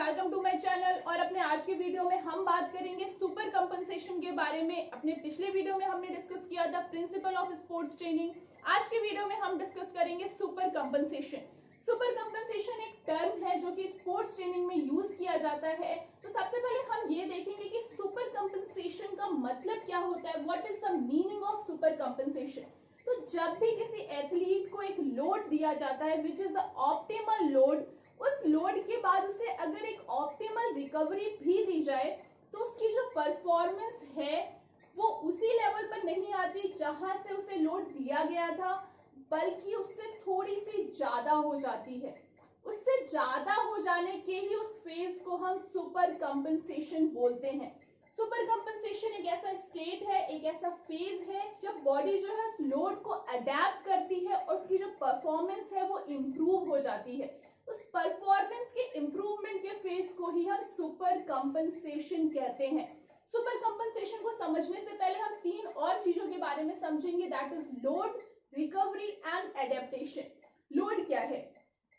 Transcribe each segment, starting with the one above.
Welcome to my channel. और अपने आज के वीडियो में हम बात करेंगे सुपर कंपनसेशन के बारे में। अपने पिछले वीडियो में हमने डिस्कस किया था प्रिंसिपल ऑफ स्पोर्ट्स ट्रेनिंग। आज के वीडियो में हम डिस्कस करेंगे सुपर कंपनसेशन। सुपर कंपनसेशन एक टर्म है जो कि स्पोर्ट्स ट्रेनिंग में यूज किया जाता है। तो सबसे पहले हम ये देखेंगे कि सुपर कंपनसेशन का मतलब क्या होता है, what is the meaning of super compensation. तो जब भी किसी एथलीट को एक लोड दिया जाता है which is the optimal load, उस लोड के बाद उसे अगर एक ऑप्टिमल रिकवरी भी दी जाए तो उसकी जो परफॉर्मेंस है वो उसी लेवल पर नहीं आती जहां से उसे लोड दिया गया था, बल्कि उससे थोड़ी सी ज्यादा हो जाती है। उससे ज्यादा हो जाने के ही उस फेज को हम सुपर कंपनसेशन बोलते हैं। सुपर कंपनसेशन एक ऐसा स्टेट है, एक ऐसा फेज है जब बॉडी जो है उस लोड को अडेप्ट करती है और उसकी जो परफॉर्मेंस है वो इम्प्रूव हो जाती है। उस परफॉर्मेंस के इम्प्रूवमेंट के फेज को ही हम सुपर कंपनसेशन कहते हैं। सुपर कंपनसेशन को समझने से पहले हम तीन और चीजों के बारे में समझेंगे, that is load, recovery and adaptation. Load क्या है?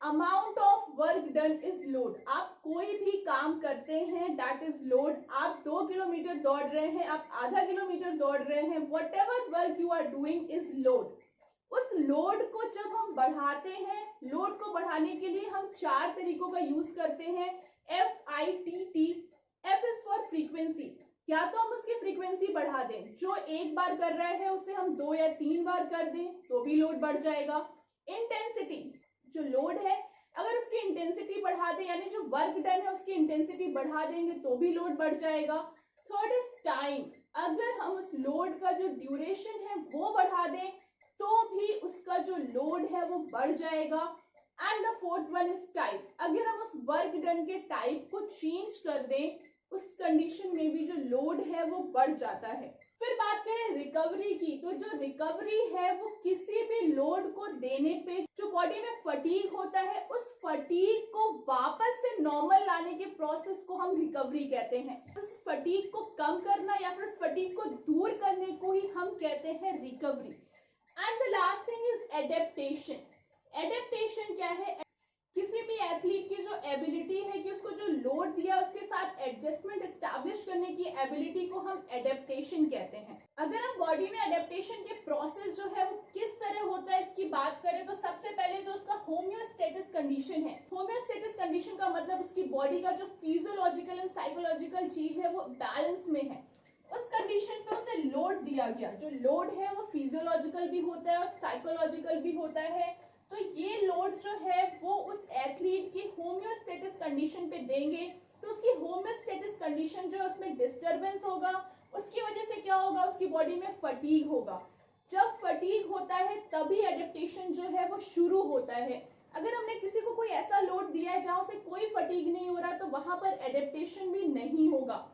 Amount of work done is load. आप कोई भी काम करते हैं दैट इज लोड। आप 2 किलोमीटर दौड़ रहे हैं, आप आधा किलोमीटर दौड़ रहे हैं, whatever work you are doing is load. उस लोड को जब हम बढ़ाते हैं, लोड को बढ़ाने के लिए हम 4 तरीकों का यूज करते हैं, FITT। F is for frequency, या तो हम उसकी फ्रीक्वेंसी बढ़ा दें, जो एक बार कर रहा है उसे हम 2 या 3 बार कर दें तो भी लोड बढ़ जाएगा। इंटेंसिटी, जो लोड है अगर उसकी इंटेंसिटी बढ़ा दें, यानी जो वर्क डन है उसकी इंटेंसिटी बढ़ा देंगे तो भी लोड बढ़ जाएगा। थर्ड इज टाइम, अगर हम उस लोड का जो ड्यूरेशन है वो बढ़ा दें तो भी उसका जो लोड है वो बढ़ जाएगा। And the fourth one is type, अगर हम उस वर्क डन के टाइप को चेंज कर दें उस कंडीशन में भी जो लोड है वो बढ़ जाता है। फिर बात करें रिकवरी की, तो जो रिकवरी है वो किसी भी लोड को देने पे जो बॉडी में फटीग होता है उस फटीग को वापस से नॉर्मल लाने के प्रोसेस को हम रिकवरी कहते हैं। उस फटीग को कम करना या फिर उस फटीग को दूर करने को ही हम कहते हैं recovery. And the last thing is adaptation. Adaptation क्या है? किसी भी एथलीट की जो एबिलिटी है कि उसको जो लोड दिया उसके साथ एडजस्टमेंट एस्टैब्लिश करने की एबिलिटी को हम एडेप्टेशन कहते हैं। अगर हम बॉडी में एडेप्टेशन के प्रोसेस जो है वो किस तरह होता है इसकी बात करें तो सबसे पहले जो उसका होम्योस्टेटिस कंडीशन है, होम्योस्टेटिस कंडीशन का मतलब उसकी बॉडी का जो फिजियोलॉजिकल एंड साइकोलॉजिकल चीज है वो बैलेंस में है। उस कंडीशन पे उसे लोड दिया गया, जो लोड है वो फिजियोलॉजिकल भी होता है और साइकोलॉजिकल भी होता है। तो ये लोड जो है वो उस एथलीट की होम्योस्टेटिस कंडीशन पे देंगे तो उसकी होम्योस्टेटिस कंडीशन जो है उसमें डिस्टरबेंस होगा। उसकी वजह से क्या होगा? उसकी बॉडी में फटीग होगा। जब फटीग होता है तभी एडेप्टेशन जो है वो शुरू होता है। अगर हमने किसी को कोई ऐसा लोड दिया है जहां से कोई फटीग नहीं हो रहा तो वहां पर एडेप्टेशन भी नहीं होगा।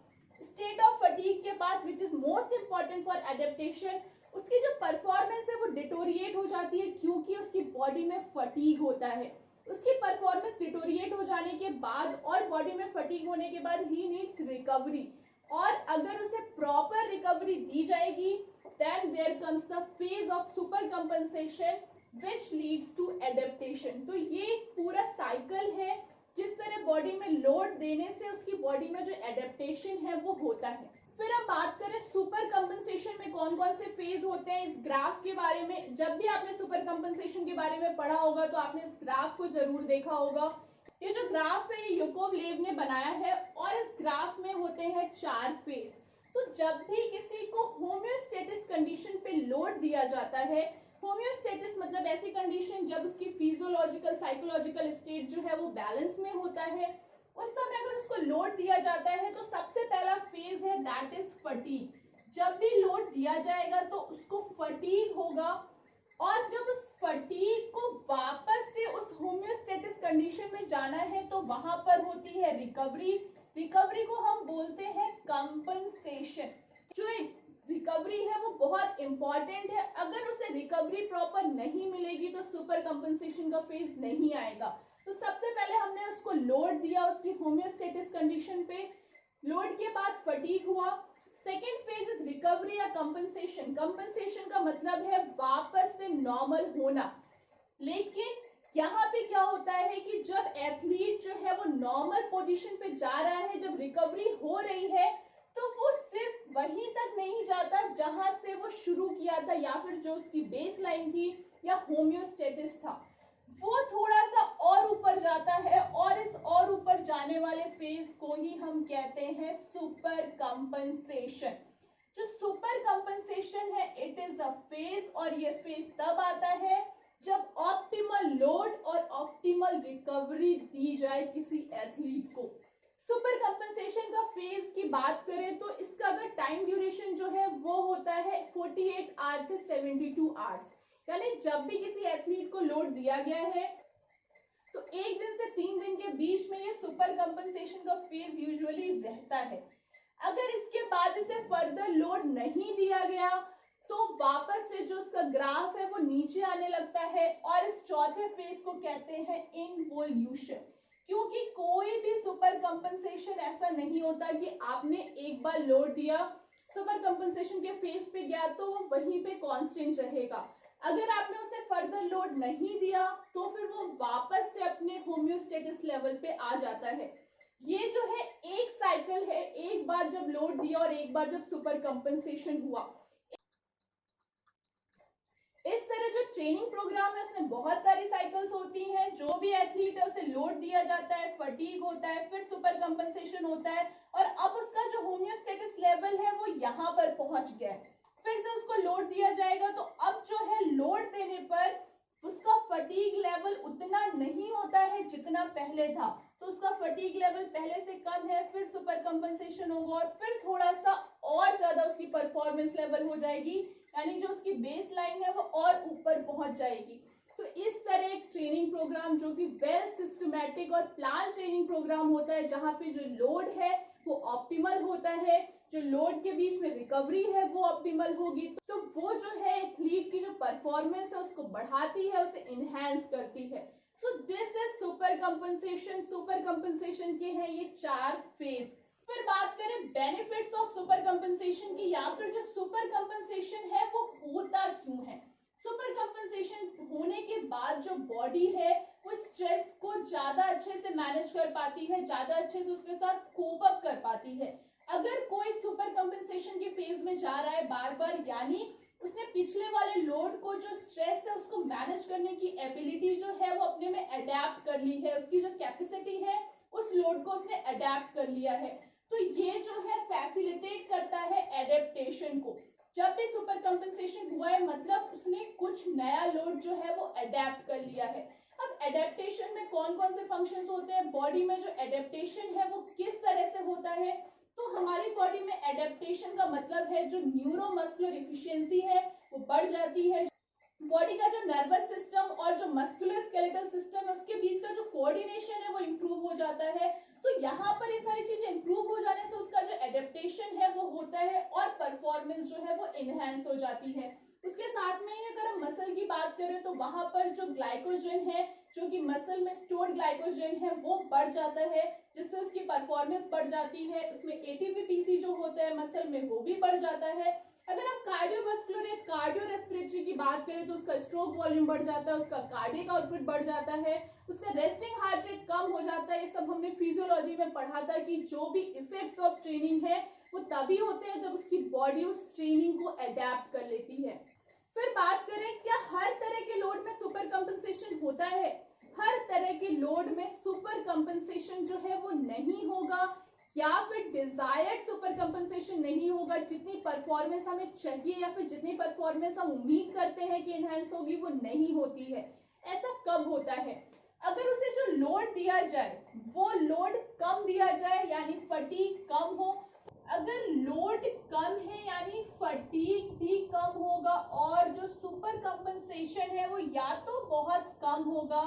स्टेट ऑफ फटीग के बाद which is most important for adaptation, उसकी जो परफॉर्मेंस है वो डिटोरिएट हो जाती है क्योंकि उसकी बॉडी में फटीग होता है। उसकी परफॉर्मेंस डिटोरिएट हो जाने के बाद और बॉडी में फटीग होने के बाद ही नीड्स रिकवरी, और अगर उसे प्रॉपर रिकवरी दी जाएगी then there comes the phase of super compensation which leads to adaptation. तो ये पूरा साइकिल है जिस तरह बॉडी में लोड देने से उसकी बॉडी में जो एडेप्टेशन है वो होता है। फिर हम बात करें सुपर कंपनसेशन में कौन कौन से फेज होते हैं इस ग्राफ के बारे में। जब भी आपने सुपर कंपनसेशन के बारे में पढ़ा होगा तो आपने इस ग्राफ को जरूर देखा होगा। ये जो ग्राफ है ये याकोब-लेव ने बनाया है और इस ग्राफ में होते हैं 4 फेज। तो जब भी किसी को होम्योस्टेटिस कंडीशन पे लोड दिया जाता है, होम्योस्टेटिस मतलब ऐसी कंडीशन जब उसकी फिजियोलॉजिकल साइकोलॉजिकल स्टेट जो है वो बैलेंस में होता है, उस समय अगर उसको लोड दिया जाता है तो सबसे पहला फेज है दैट इज फटीग। जब भी लोड दिया जाएगा तो उसको फटीग होगा और जब उस फटीग को वापस से उस होम्योस्टेटिस कंडीशन में जाना है तो वहां पर होती है रिकवरी। रिकवरी को हम बोलते हैं कंपनसेशन। जो रिकवरी है वो बहुत इंपॉर्टेंट है, अगर उसे रिकवरी प्रॉपर नहीं मिलेगी तो सुपर कंपनसेशन का फेज नहीं आएगा। तो सबसे पहले हमने उसको लोड दिया उसकी होम्योस्टेटिस कंडीशन पे, लोड के बाद फटीग हुआ। सेकेंड फेज इज रिकवरी या कंपनसेशन। कंपनसेशन का मतलब है वापस से नॉर्मल होना, लेकिन यहाँ पे क्या होता है कि जब एथलीट जो है वो नॉर्मल पोजीशन पे जा रहा है, जब रिकवरी हो रही है, तो वो सिर्फ वहीं तक नहीं जाता जहां से वो शुरू किया था या फिर जो उसकी बेस लाइन थी या होम्योस्टेटिस था, वो थोड़ा सा और ऊपर जाता है। और इस और ऊपर जाने वाले फेज को ही हम कहते हैं सुपर कंपनसेशन। जो सुपर कंपनसेशन है, इट इज अ फेज, और ये फेज तब आता है जब ऑप्टिमल लोड और ऑप्टिमल रिकवरी दी जाए किसी एथलीट को। सुपर कंपनसेशन का फेज की बात करें तो इसका अगर टाइम ड्यूरेशन जो है वो होता है 48 आवर्स से 72 आवर्स, यानी जब भी किसी एथलीट को लोड दिया गया है तो 1 दिन से 3 दिन के बीच में ये सुपर कंपनसेशन का फेज यूजुअली रहता है। अगर इसके बाद इसे फर्दर लोड नहीं दिया गया तो वापस से जो उसका ग्राफ है वो नीचे आने लगता है, और इस चौथे फेज को कहते हैं इनवोल्यूशन। क्योंकि कोई भी सुपर कंपनसेशन ऐसा नहीं होता कि आपने एक बार लोड दिया, सुपर कंपनसेशन के फेज पे गया तो वो वहीं पे कांस्टेंट रहेगा। अगर आपने उसे फर्दर लोड नहीं दिया तो फिर वो वापस से अपने होम्योस्टेटिस लेवल पे आ जाता है। ये जो है एक साइकिल है, एक बार जब लोड दिया और एक बार जब सुपर कंपनसेशन हुआ। इस तरह जो ट्रेनिंग प्रोग्राम है उसमें बहुत सारी साइकिल्स होती हैं। जो भी एथलीट है उसे लोड दिया जाता है, फटीग होता है, फिर सुपर कंपनसेशन होता है, और अब उसका जो होम्योस्टेटिस लेवल है वो यहाँ पर पहुंच गया है। फिर से उसको लोड दिया जाएगा, तो अब जो है लोड देने पर उसका फटीग लेवल उतना नहीं होता है जितना पहले था, तो उसका फटीग लेवल पहले से कम है, फिर सुपर कंपनसेशन होगा और फिर थोड़ा सा और ज्यादा उसकी परफॉर्मेंस लेवल हो जाएगी, यानी जो उसकी बेस लाइन है वो और ऊपर पहुंच जाएगी। तो इस तरह एक ट्रेनिंग प्रोग्राम जो कि वेल सिस्टमैटिक और प्लान ट्रेनिंग प्रोग्राम होता है, जहां पे जो लोड है वो ऑप्टिमल होता है, जो लोड के बीच में रिकवरी है वो ऑप्टिमल होगी, तो वो जो है एथलीट की जो परफॉर्मेंस है उसको बढ़ाती है, उसे इनहेंस करती है। So this is super compensation. Super compensation के हैं ये 4 फेज। फिर बात करें बेनिफिट्स ऑफ सुपर कंपनसेशन की, या फिर जो सुपर कंपनसेशन है वो होता क्यों है। सुपर कंपनसेशन होने के बाद जो बॉडी है वो स्ट्रेस को ज्यादा अच्छे से मैनेज कर पाती है, ज्यादा अच्छे से उसके साथ कोप अप कर पाती है। अगर कोई सुपर कंपनसेशन के फेज में जा रहा है बार बार, यानी उसने पिछले वाले लोड को, जो स्ट्रेस है उसको मैनेज करने की एबिलिटी जो है वो अपने में अडेप्ट कर ली है, उसकी जो कैपेसिटी है उस लोड को उसने अडेप्ट कर लिया है, तो ये जो है फैसिलिटेट करता है एडेप्टेशन को। जब भी सुपर कंपनसेशन हुआ है मतलब उसने कुछ नया लोड जो है वो अडेप्ट कर लिया है। अब एडेप्टेशन में कौन कौन से फंक्शंस होते हैं, बॉडी में जो एडेप्टेशन है वो किस तरह से होता है, तो हमारी बॉडी में एडेप्टेशन का मतलब है जो न्यूरोमस्कुलर एफिशिएंसी है वो बढ़ जाती है, बॉडी का जो नर्वस सिस्टम और जो मस्कुलर स्केलेटल सिस्टम है उसके बीच का जो कोऑर्डिनेशन है वो इम्प्रूव हो जाता है। तो यहाँ पर ये सारी चीजें इम्प्रूव हो जाने से उसका जो एडेप्टेशन है वो होता है और परफॉर्मेंस जो है वो इनहेंस हो जाती है। उसके साथ में ही अगर हम मसल की बात करें तो वहां पर जो ग्लाइकोजन है, जो कि मसल में स्टोर्ड ग्लाइकोजन है, वो बढ़ जाता है, जिससे उसकी परफॉर्मेंस बढ़ जाती है। उसमें एटीपी पीसी जो होता है मसल में वो भी बढ़ जाता है। अगर हम कार्डियोवास्कुलर या कार्डियो रेस्पिरेटरी की बात करें तो उसका स्ट्रोक वॉल्यूम बढ़ जाता है, उसका कार्डियक आउटपुट बढ़ जाता है, उसका रेस्टिंग हार्ट रेट कम हो जाता है। ये सब हमने फिजियोलॉजी में पढ़ा था कि जो भी इफेक्ट्स ऑफ ट्रेनिंग है वो तभी होते हैं जब उसकी बॉडी उस ट्रेनिंग को अडेप्ट कर लेती है। फिर बात करें क्या हर तरह के लोड में सुपर कंपनसेशन होता है। हर तरह के लोड में सुपर कंपनसेशन जो है वो नहीं होगा, या फिर डिजायर्ड सुपर कंपनसेशन नहीं होगा। जितनी परफॉर्मेंस हमें चाहिए या फिर जितनी परफॉर्मेंस हम उम्मीद करते हैं कि एनहांस होगी वो नहीं होती है। ऐसा कब होता है, अगर उसे जो लोड दिया जाए वो लोड कम दिया जाए, यानी फटीग कम हो। अगर लोड कम है यानी फटीग भी कम होगा, और जो सुपर कंपनसेशन है वो या तो बहुत कम होगा,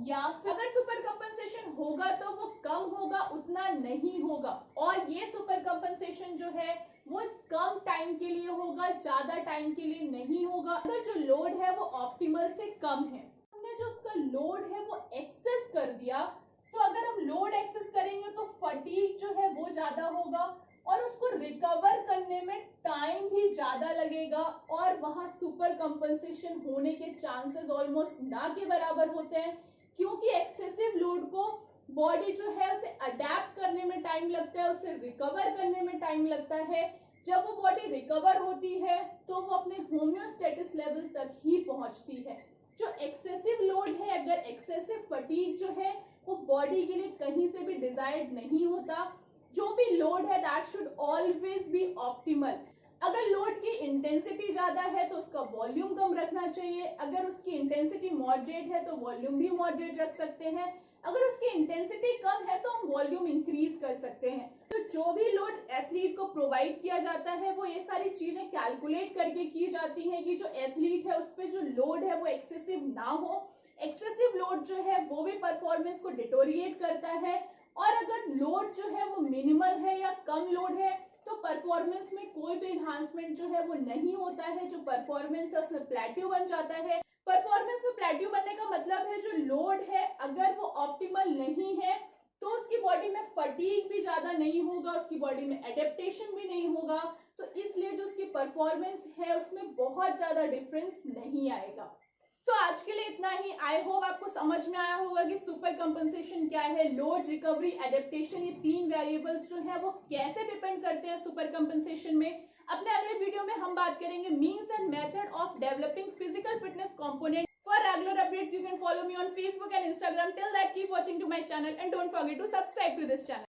या फिर अगर सुपर कंपनसेशन होगा तो वो कम होगा, उतना नहीं होगा। और ये सुपर कंपनसेशन जो है वो कम टाइम के लिए होगा, ज्यादा टाइम के लिए नहीं होगा। अगर जो लोड है वो ऑप्टिमल से कम है, हमने जो उसका लोड है वो एक्सेस कर दिया, तो अगर हम लोड एक्सेस करेंगे तो फटीग जो है वो ज्यादा होगा, और उसको रिकवर करने में टाइम भी ज्यादा लगेगा और वहां सुपर कंपनसेशन होने के चांसेस ऑलमोस्ट ना के बराबर होते हैं, क्योंकि एक्सेसिव लोड को बॉडी जो है उसे अडेप्ट करने में टाइम लगता है, उसे रिकवर करने में टाइम लगता है। जब वो बॉडी रिकवर होती है तो वो अपने होम्योस्टेटिस लेवल तक ही पहुंचती है। जो एक्सेसिव लोड है, अगर एक्सेसिव फटीग जो है वो बॉडी के लिए कहीं से भी डिजायर्ड नहीं होता। जो भी लोड है that should always be optimal. अगर लोड की इंटेंसिटी ज्यादा है तो उसका वॉल्यूम कम रखना चाहिए, अगर उसकी इंटेंसिटी मॉडरेट है तो वॉल्यूम भी मॉडरेट रख सकते हैं, अगर उसकी इंटेंसिटी कम है तो हम वॉल्यूम इंक्रीज कर सकते हैं। तो जो भी लोड एथलीट को प्रोवाइड किया जाता है वो ये सारी चीजें कैलकुलेट करके की जाती हैं कि जो एथलीट है उस पर जो लोड है वो एक्सेसिव ना हो। एक्सेसिव लोड जो है वो भी परफॉर्मेंस को डिटोरिएट करता है, और अगर लोड जो है वो मिनिमल है या कम लोड है तो परफॉर्मेंस में कोई भी एनहांसमेंट जो है वो नहीं होता है। जो परफॉर्मेंस है उसमें प्लेट्यू बन जाता है। परफॉर्मेंस में प्लेट्यू बनने का मतलब है जो लोड है अगर वो ऑप्टिमल नहीं है तो उसकी बॉडी में फटीग भी ज्यादा नहीं होगा, उसकी बॉडी में एडेप्टेशन भी नहीं होगा, तो इसलिए जो उसकी परफॉर्मेंस है उसमें बहुत ज्यादा डिफरेंस नहीं आएगा। तो आज के लिए इतना ही। आई होप आपको समझ में आया होगा कि सुपर कंपनसेशन क्या है, लोड, रिकवरी, एडेप्टेशन, ये तीन वेरिएबल्स जो है वो कैसे डिपेंड करते हैं सुपर कंपनसेशन में। अपने अगले वीडियो में हम बात करेंगे means and method of developing physical fitness component. For regular updates, you can follow me on Facebook and Instagram. Till that, keep watching to my channel and don't forget to subscribe to this channel.